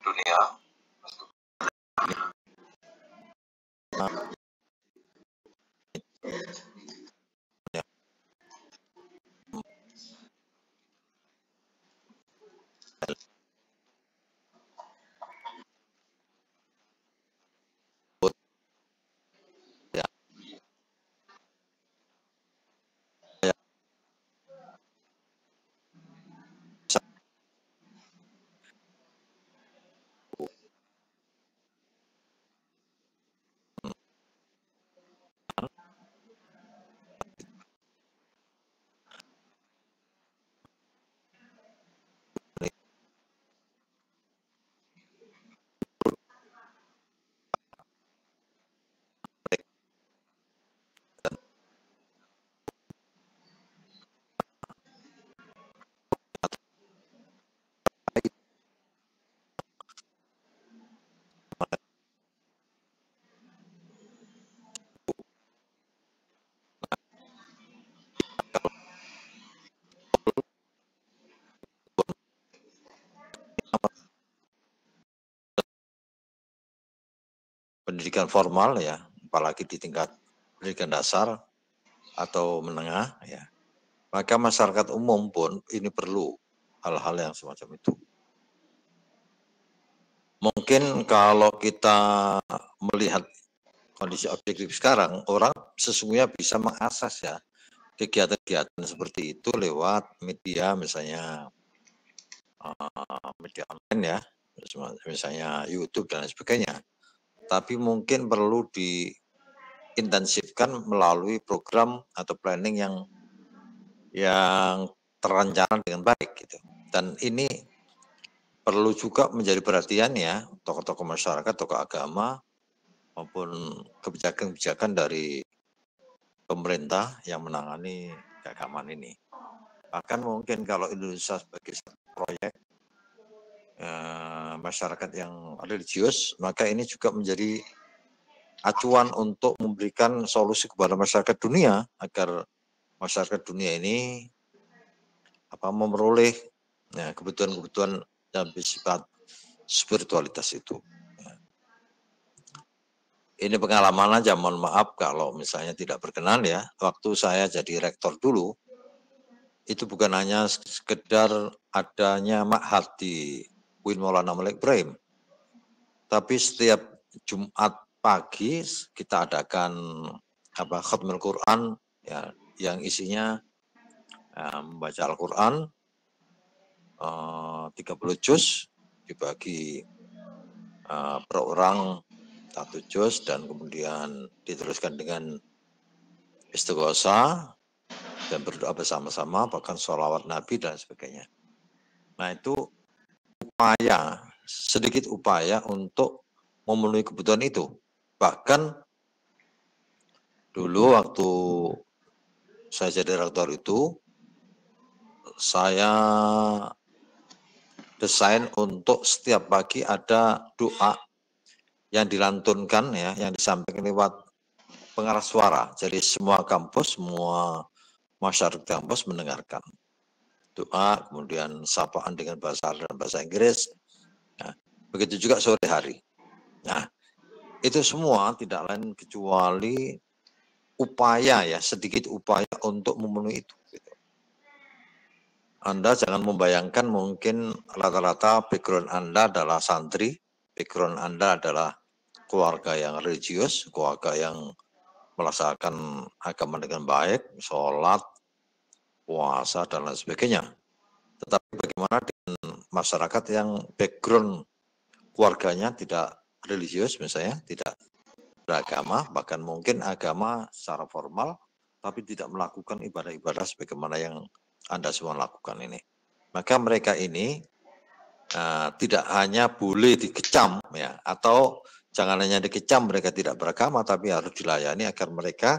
dunia. Ya, ya, pendidikan formal ya, apalagi di tingkat pendidikan dasar atau menengah ya, maka masyarakat umum pun ini perlu hal-hal yang semacam itu. Mungkin kalau kita melihat kondisi objektif sekarang, orang sesungguhnya bisa mengakses ya kegiatan-kegiatan seperti itu lewat media, misalnya media online ya, misalnya YouTube dan sebagainya. Tapi mungkin perlu diintensifkan melalui program atau planning yang terencana dengan baik gitu. Dan ini perlu juga menjadi perhatian ya tokoh-tokoh masyarakat, tokoh agama maupun kebijakan-kebijakan dari pemerintah yang menangani keagamaan ini. Bahkan mungkin kalau Indonesia sebagai satu proyek masyarakat yang religius, maka ini juga menjadi acuan untuk memberikan solusi kepada masyarakat dunia agar masyarakat dunia ini memperoleh kebutuhan-kebutuhan yang bersifat spiritualitas itu. Ini pengalaman aja, mohon maaf kalau misalnya tidak berkenan ya. Waktu saya jadi rektor dulu, itu bukan hanya sekedar adanya ma'had di UIN Maulana Malik Ibrahim, tapi setiap Jumat pagi kita adakan khatmul Quran ya, yang isinya membaca Al-Quran 30 juz dibagi per orang 1 juz, dan kemudian diteruskan dengan istighosah dan berdoa bersama-sama, bahkan sholawat Nabi dan sebagainya. Nah itu sedikit upaya untuk memenuhi kebutuhan itu. Bahkan dulu waktu saya jadi rektor itu, saya desain untuk setiap pagi ada doa yang dilantunkan ya, yang disampaikan lewat pengeras suara. Jadi semua kampus, semua masyarakat kampus mendengarkan doa, kemudian sapaan dengan bahasa Arab dan bahasa Inggris. Nah, begitu juga sore hari. Nah, itu semua tidak lain kecuali upaya ya, sedikit upaya untuk memenuhi itu. Anda jangan membayangkan mungkin rata-rata background Anda adalah santri, background Anda adalah keluarga yang religius, keluarga yang melaksanakan agama dengan baik, sholat, puasa, dan lain sebagainya. Tetapi bagaimana dengan masyarakat yang background keluarganya tidak religius, misalnya tidak beragama, bahkan mungkin agama secara formal, tapi tidak melakukan ibadah-ibadah sebagaimana yang Anda semua lakukan ini. Maka mereka ini tidak hanya boleh dikecam ya, atau jangan hanya dikecam mereka tidak beragama, tapi harus dilayani agar mereka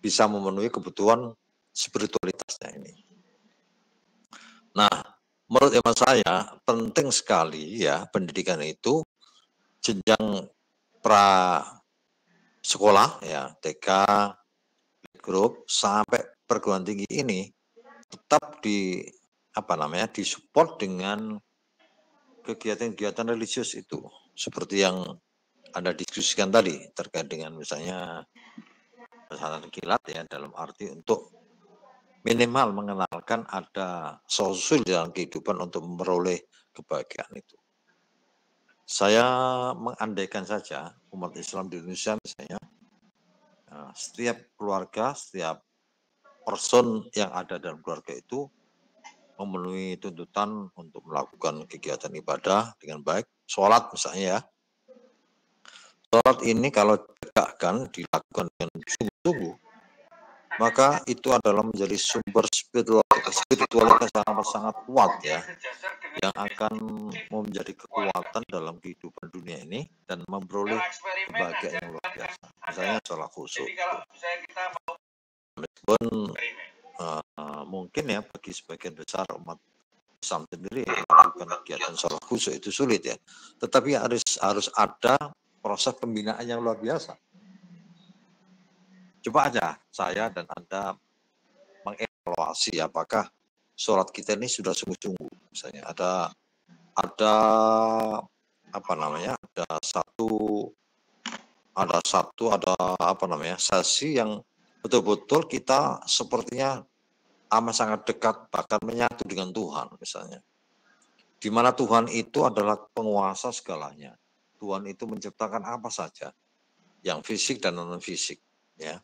bisa memenuhi kebutuhan spiritualitasnya ini. Nah, menurut hemat saya penting sekali ya pendidikan itu jenjang pra sekolah ya, TK, grup sampai perguruan tinggi ini tetap disupport dengan kegiatan-kegiatan religius itu, seperti yang Anda diskusikan tadi terkait dengan misalnya pesantren kilat ya, dalam arti untuk minimal mengenalkan ada solusi dalam kehidupan untuk memperoleh kebahagiaan itu. Saya mengandaikan saja umat Islam di Indonesia misalnya, setiap keluarga, setiap person yang ada dalam keluarga itu memenuhi tuntutan untuk melakukan kegiatan ibadah dengan baik, sholat misalnya ya. Sholat ini kalau ditegakkan, dilakukan dengan sungguh-sungguh, maka itu adalah menjadi sumber spiritualitas yang sangat kuat ya, yang akan menjadi kekuatan dalam kehidupan dunia ini dan memperoleh kebahagiaan yang luar biasa. Misalnya sholat khusyuk. Meskipun mungkin ya bagi sebagian besar umat Islam sendiri melakukan kegiatan sholat khusyuk itu sulit ya, tetapi harus ada proses pembinaan yang luar biasa. Coba aja saya dan Anda mengevaluasi apakah sholat kita ini sudah sungguh-sungguh. Misalnya ada sesi yang betul-betul kita sepertinya amat sangat dekat, bahkan menyatu dengan Tuhan misalnya. Di mana Tuhan itu adalah penguasa segalanya. Tuhan itu menciptakan apa saja, yang fisik dan non-fisik ya.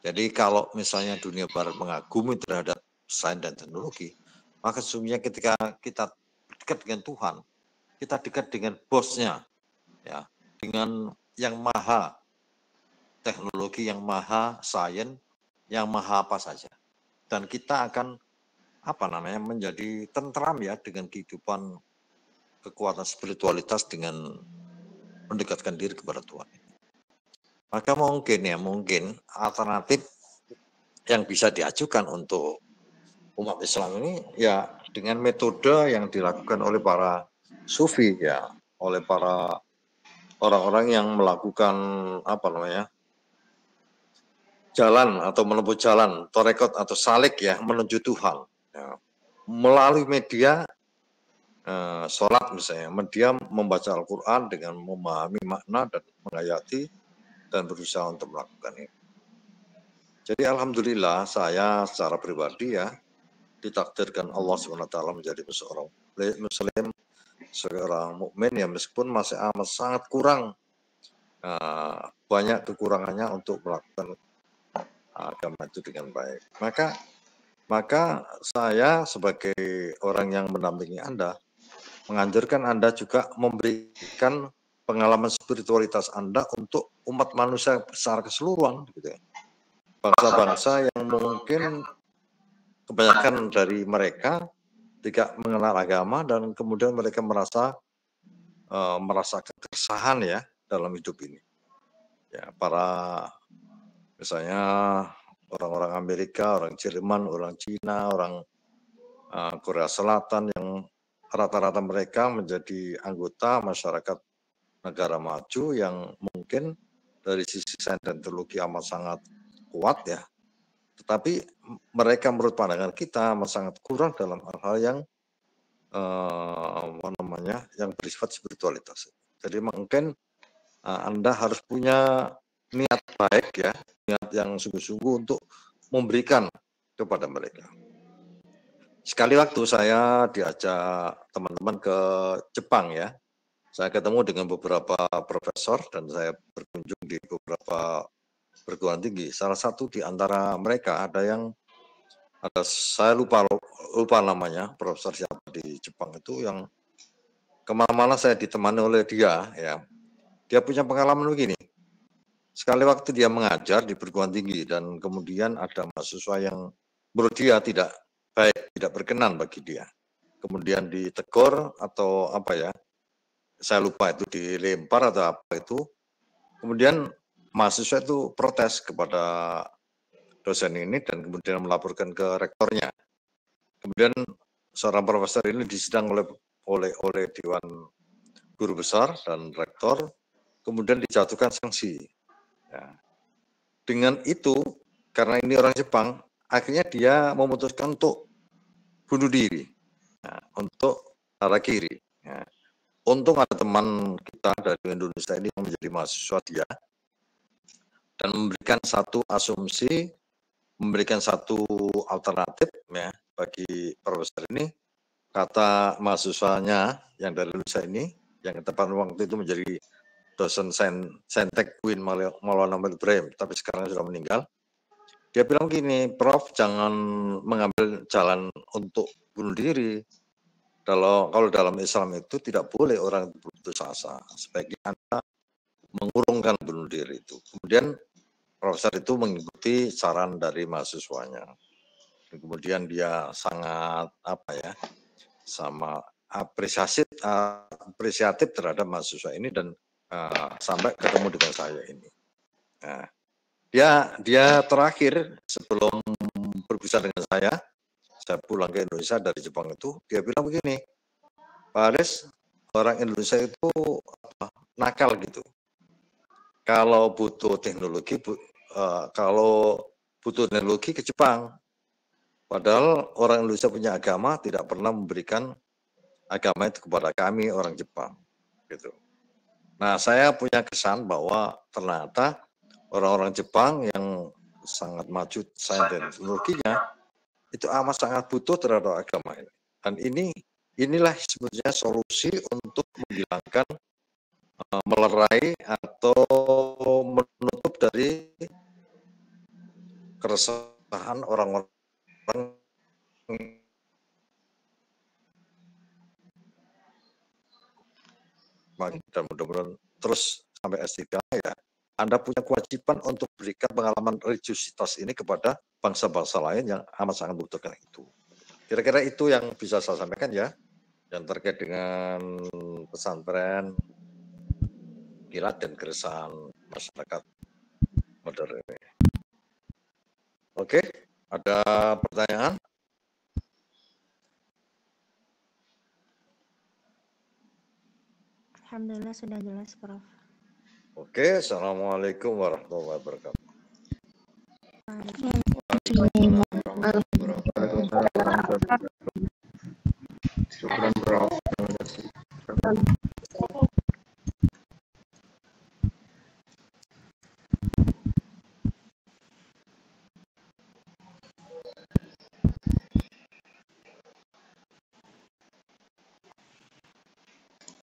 Jadi kalau misalnya dunia barat mengagumi terhadap sains dan teknologi, maka sesungguhnya ketika kita dekat dengan Tuhan, kita dekat dengan bosnya, ya, dengan yang maha teknologi, yang maha sains, yang maha apa saja. Dan kita akan menjadi tentram ya dengan kehidupan kekuatan spiritualitas dengan mendekatkan diri kepada Tuhan. Maka mungkin alternatif yang bisa diajukan untuk umat Islam ini ya dengan metode yang dilakukan oleh para sufi ya, oleh para orang-orang yang melakukan jalan atau menempuh jalan torekot atau salik ya menuju Tuhan ya. Melalui media sholat misalnya, media membaca Al-Quran dengan memahami makna dan menghayati dan berusaha untuk melakukan itu. Jadi alhamdulillah saya secara pribadi ya ditakdirkan Allah SWT menjadi seorang muslim, seorang mukmin ya, meskipun masih amat sangat kurang, banyak kekurangannya untuk melakukan agama itu dengan baik. Maka saya sebagai orang yang mendampingi Anda menganjurkan Anda juga memberikan pengalaman spiritualitas Anda untuk umat manusia secara keseluruhan gitu ya. Bangsa-bangsa yang mungkin kebanyakan dari mereka tidak mengenal agama dan kemudian mereka merasa keresahan ya dalam hidup ini. Ya, para misalnya orang-orang Amerika, orang Jerman, orang Cina, orang Korea Selatan yang rata-rata mereka menjadi anggota masyarakat negara maju yang mungkin dari sisi sains dan teknologi amat sangat kuat ya, tetapi mereka menurut pandangan kita sangat kurang dalam hal-hal yang yang bersifat spiritualitas. Jadi mungkin Anda harus punya niat baik ya, niat yang sungguh-sungguh untuk memberikan kepada mereka. Sekali waktu saya diajak teman-teman ke Jepang ya, saya ketemu dengan beberapa profesor dan saya berkunjung di beberapa perguruan tinggi. Salah satu di antara mereka saya lupa namanya, profesor siapa di Jepang itu yang kemana-mana saya ditemani oleh dia ya. Dia punya pengalaman begini. Sekali waktu dia mengajar di perguruan tinggi dan kemudian ada mahasiswa yang menurut dia tidak baik, tidak berkenan bagi dia. Kemudian ditegur atau saya lupa itu dilempar atau apa itu. Kemudian mahasiswa itu protes kepada dosen ini dan kemudian melaporkan ke rektornya. Kemudian seorang profesor ini disidang oleh Dewan Guru Besar dan rektor, kemudian dijatuhkan sanksi. Ya. Dengan itu, karena ini orang Jepang, akhirnya dia memutuskan untuk bunuh diri. Nah, untuk arah kiri. Nah, untung ada teman kita dari Indonesia ini yang menjadi mahasiswa dia dan memberikan satu asumsi, memberikan satu alternatif ya bagi profesor ini. Kata mahasiswanya yang dari Indonesia ini, yang tepat waktu itu menjadi dosen Saintek UIN Maulana Ibrahim, tapi sekarang sudah meninggal. Dia bilang gini, Prof, jangan mengambil jalan untuk bunuh diri. Kalau dalam Islam itu tidak boleh orang berputus asa. Sebaiknya Anda mengurungkan bunuh diri itu. Kemudian profesor itu mengikuti saran dari mahasiswanya. Dan kemudian dia sangat sama apresiatif terhadap mahasiswa ini dan sampai ketemu dengan saya ini. Nah, dia terakhir sebelum berbicara dengan saya pulang ke Indonesia dari Jepang itu, dia bilang begini, Pak Aris, orang Indonesia itu nakal gitu. Kalau butuh teknologi, kalau butuh teknologi ke Jepang. Padahal orang Indonesia punya agama tidak pernah memberikan agama itu kepada kami orang Jepang. Gitu. Nah, saya punya kesan bahwa ternyata orang-orang Jepang yang sangat maju sains dan teknologinya itu amat sangat butuh terhadap agama ini. Dan inilah sebenarnya solusi untuk menghilangkan, melerai atau menutup dari keresahan orang-orang dan mudah-mudahan terus sampai S3 ya. Anda punya kewajiban untuk berikan pengalaman religiusitas ini kepada bangsa-bangsa lain yang amat sangat membutuhkan itu. Kira-kira itu yang bisa saya sampaikan ya, yang terkait dengan pesantren kilat dan keresahan masyarakat modern ini. Oke, ada pertanyaan? Alhamdulillah sudah jelas, Prof. Oke, Assalamualaikum warahmatullahi wabarakatuh. Waalaikumsalam.